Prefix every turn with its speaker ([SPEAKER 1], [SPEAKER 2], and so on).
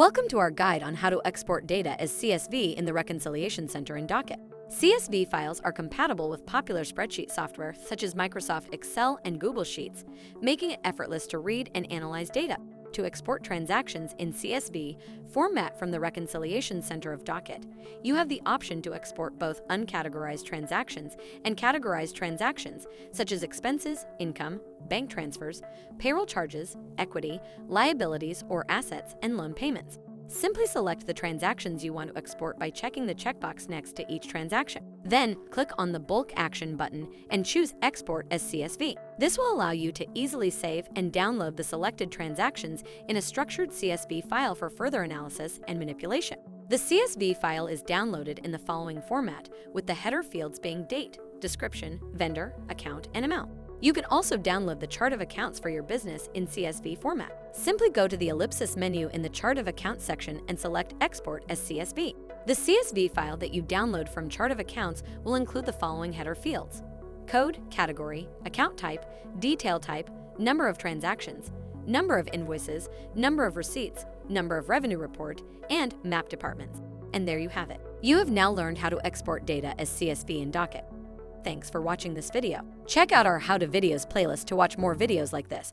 [SPEAKER 1] Welcome to our guide on how to export data as CSV in the Reconciliation Center in Docket. CSV files are compatible with popular spreadsheet software such as Microsoft Excel and Google Sheets, making it effortless to read and analyze data. To export transactions in CSV format from the Reconciliation Center of Docket, you have the option to export both uncategorized transactions and categorized transactions, such as expenses, income, bank transfers, payroll charges, equity, liabilities or assets, and loan payments. Simply select the transactions you want to export by checking the checkbox next to each transaction. Then, click on the Bulk Action button and choose Export as CSV. This will allow you to easily save and download the selected transactions in a structured CSV file for further analysis and manipulation. The CSV file is downloaded in the following format, with the header fields being date, description, vendor, account, and amount. You can also download the chart of accounts for your business in CSV format. Simply go to the ellipsis menu in the Chart of Accounts section and select Export as CSV. The CSV file that you download from Chart of Accounts will include the following header fields: code, category, account type, detail type, number of transactions, number of invoices, number of receipts, number of revenue report, and map departments. And there you have it. You have now learned how to export data as CSV in Docket. Thanks for watching this video. Check out our How to Videos playlist to watch more videos like this.